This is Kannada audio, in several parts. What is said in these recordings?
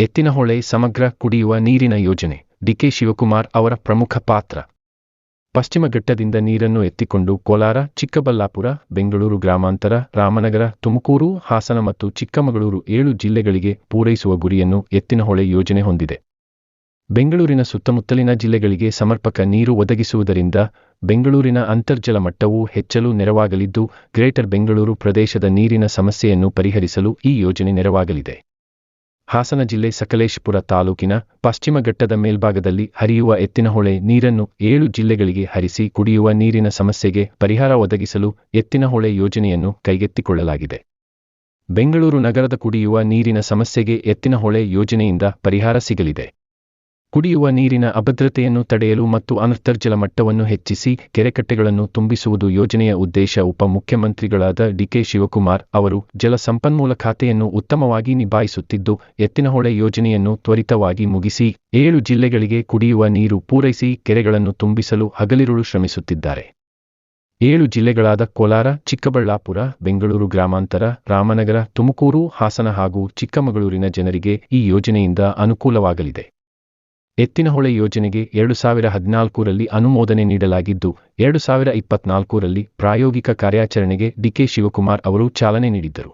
ಎತ್ತಿನಹೊಳೆ ಸಮಗ್ರ ಕುಡಿಯುವ ನೀರಿನ ಯೋಜನೆ. ಡಿಕೆ ಶಿವಕುಮಾರ್ ಅವರ ಪ್ರಮುಖ ಪಾತ್ರ. ಪಶ್ಚಿಮ ಘಟ್ಟದಿಂದ ನೀರನ್ನು ಎತ್ತಿಕೊಂಡು ಕೋಲಾರ, ಚಿಕ್ಕಬಳ್ಳಾಪುರ, ಬೆಂಗಳೂರು ಗ್ರಾಮಾಂತರ, ರಾಮನಗರ, ತುಮಕೂರು, ಹಾಸನ ಮತ್ತು ಚಿಕ್ಕಮಗಳೂರು 7 ಜಿಲ್ಲೆಗಳಿಗೆ ಪೂರೈಸುವ ಗುರಿಯನ್ನು ಎತ್ತಿನಹೊಳೆ ಯೋಜನೆ ಹೊಂದಿದೆ. ಬೆಂಗಳೂರಿನ ಸುತ್ತಮುತ್ತಲಿನ ಜಿಲ್ಲೆಗಳಿಗೆ ಸಮರ್ಪಕ ನೀರು ಒದಗಿಸುವುದರಿಂದ ಬೆಂಗಳೂರಿನ ಅಂತರ್ಜಲ ಮಟ್ಟವೂ ಹೆಚ್ಚಲು ನೆರವಾಗಲಿದ್ದು, ಗ್ರೇಟರ್ ಬೆಂಗಳೂರು ಪ್ರದೇಶದ ನೀರಿನ ಸಮಸ್ಯೆಯನ್ನು ಪರಿಹರಿಸಲು ಈ ಯೋಜನೆ ನೆರವಾಗಲಿದೆ. ಹಾಸನ ಜಿಲ್ಲೆ ಸಕಲೇಶಪುರ ತಾಲೂಕಿನ ಪಶ್ಚಿಮ ಘಟ್ಟದ ಮೇಲ್ಭಾಗದಲ್ಲಿ ಹರಿಯುವ ಎತ್ತಿನಹೊಳೆ ನೀರನ್ನು 7 ಜಿಲ್ಲೆಗಳಿಗೆ ಹರಿಸಿ ಕುಡಿಯುವ ನೀರಿನ ಸಮಸ್ಯೆಗೆ ಪರಿಹಾರ ಒದಗಿಸಲು ಎತ್ತಿನಹೊಳೆ ಯೋಜನೆಯನ್ನು ಕೈಗೆತ್ತಿಕೊಳ್ಳಲಾಗಿದೆ. ಬೆಂಗಳೂರು ನಗರದ ಕುಡಿಯುವ ನೀರಿನ ಸಮಸ್ಯೆಗೆ ಎತ್ತಿನಹೊಳೆ ಯೋಜನೆಯಿಂದ ಪರಿಹಾರ ಸಿಗಲಿದೆ. ಕುಡಿಯುವ ನೀರಿನ ಅಭದ್ರತೆಯನ್ನು ತಡೆಯಲು ಮತ್ತು ಅಂತರ್ಜಲ ಮಟ್ಟವನ್ನು ಹೆಚ್ಚಿಸಿ ಕೆರೆಕಟ್ಟೆಗಳನ್ನು ತುಂಬಿಸುವುದು ಯೋಜನೆಯ ಉದ್ದೇಶ. ಉಪಮುಖ್ಯಮಂತ್ರಿಗಳಾದ ಡಿಕೆ ಶಿವಕುಮಾರ್ ಅವರು ಜಲಸಂಪನ್ಮೂಲ ಖಾತೆಯನ್ನು ಉತ್ತಮವಾಗಿ ನಿಭಾಯಿಸುತ್ತಿದ್ದು, ಎತ್ತಿನಹೊಳೆ ಯೋಜನೆಯನ್ನು ತ್ವರಿತವಾಗಿ ಮುಗಿಸಿ 7 ಜಿಲ್ಲೆಗಳಿಗೆ ಕುಡಿಯುವ ನೀರು ಪೂರೈಸಿ ಕೆರೆಗಳನ್ನು ತುಂಬಿಸಲು ಹಗಲಿರುಳು ಶ್ರಮಿಸುತ್ತಿದ್ದಾರೆ. 7 ಜಿಲ್ಲೆಗಳಾದ ಕೋಲಾರ, ಚಿಕ್ಕಬಳ್ಳಾಪುರ, ಬೆಂಗಳೂರು ಗ್ರಾಮಾಂತರ, ರಾಮನಗರ, ತುಮಕೂರು, ಹಾಸನ ಹಾಗೂ ಚಿಕ್ಕಮಗಳೂರಿನ ಜನರಿಗೆ ಈ ಯೋಜನೆಯಿಂದ ಅನುಕೂಲವಾಗಲಿದೆ. ಎತ್ತಿನಹೊಳೆ ಯೋಜನೆಗೆ 2014ರಲ್ಲಿ ಅನುಮೋದನೆ ನೀಡಲಾಗಿದ್ದು, 2024ರಲ್ಲಿ ಪ್ರಾಯೋಗಿಕ ಕಾರ್ಯಾಚರಣೆಗೆ ಡಿಕೆ ಶಿವಕುಮಾರ್ ಅವರು ಚಾಲನೆ ನೀಡಿದ್ದರು.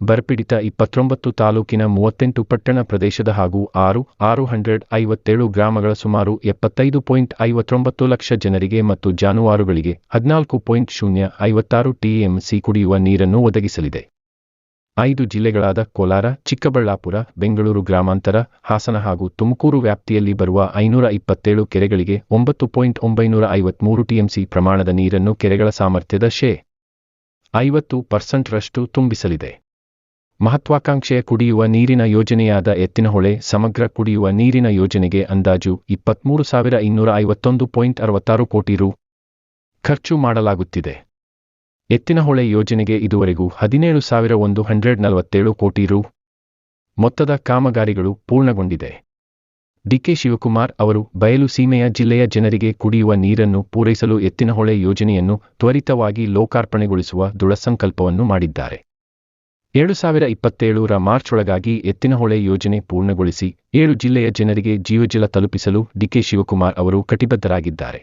ಬರಪೀಡಿತ 29 ತಾಲೂಕಿನ 38 ಪಟ್ಟಣ ಪ್ರದೇಶದ ಹಾಗೂ 657 ಗ್ರಾಮಗಳ ಸುಮಾರು 75.59 ಲಕ್ಷ ಜನರಿಗೆ ಮತ್ತು ಜಾನುವಾರುಗಳಿಗೆ 14.056 ಟಿಎಂಸಿ ಕುಡಿಯುವ ನೀರನ್ನು ಒದಗಿಸಲಿದೆ. 5 ಜಿಲ್ಲೆಗಳಾದ ಕೋಲಾರ, ಚಿಕ್ಕಬಳ್ಳಾಪುರ, ಬೆಂಗಳೂರು ಗ್ರಾಮಾಂತರ, ಹಾಸನ ಹಾಗೂ ತುಮಕೂರು ವ್ಯಾಪ್ತಿಯಲ್ಲಿ ಬರುವ 527 ಕೆರೆಗಳಿಗೆ 9.953 ಟಿಎಂಸಿ ಪ್ರಮಾಣದ ನೀರನ್ನು ಕೆರೆಗಳ ಸಾಮರ್ಥ್ಯದ 50%ರಷ್ಟು ತುಂಬಿಸಲಿದೆ. ಮಹತ್ವಾಕಾಂಕ್ಷೆಯ ಕುಡಿಯುವ ನೀರಿನ ಯೋಜನೆಯಾದ ಎತ್ತಿನಹೊಳೆ ಸಮಗ್ರ ಕುಡಿಯುವ ನೀರಿನ ಯೋಜನೆಗೆ ಅಂದಾಜು 23,251.66 ಕೋಟಿ ರು ಖರ್ಚು ಮಾಡಲಾಗುತ್ತಿದೆ. ಎತ್ತಿನಹೊಳೆ ಯೋಜನೆಗೆ ಇದುವರೆಗೂ 17,147 ಕೋಟಿ ರು ಮೊತ್ತದ ಕಾಮಗಾರಿಗಳು ಪೂರ್ಣಗೊಂಡಿದೆ. ಡಿಕೆ ಶಿವಕುಮಾರ್ ಅವರು ಬಯಲು ಸೀಮೆಯ ಜಿಲ್ಲೆಯ ಜನರಿಗೆ ಕುಡಿಯುವ ನೀರನ್ನು ಪೂರೈಸಲು ಎತ್ತಿನಹೊಳೆ ಯೋಜನೆಯನ್ನು ತ್ವರಿತವಾಗಿ ಲೋಕಾರ್ಪಣೆಗೊಳಿಸುವ ದೃಢಸಂಕಲ್ಪವನ್ನು ಮಾಡಿದ್ದಾರೆ. 2027ರ ಮಾರ್ಚ್ ಒಳಗಾಗಿ ಎತ್ತಿನಹೊಳೆ ಯೋಜನೆ ಪೂರ್ಣಗೊಳಿಸಿ 7 ಜಿಲ್ಲೆಯ ಜನರಿಗೆ ಜೀವಜಲ ತಲುಪಿಸಲು ಡಿಕೆ ಶಿವಕುಮಾರ್ ಅವರು ಕಟಿಬದ್ಧರಾಗಿದ್ದಾರೆ.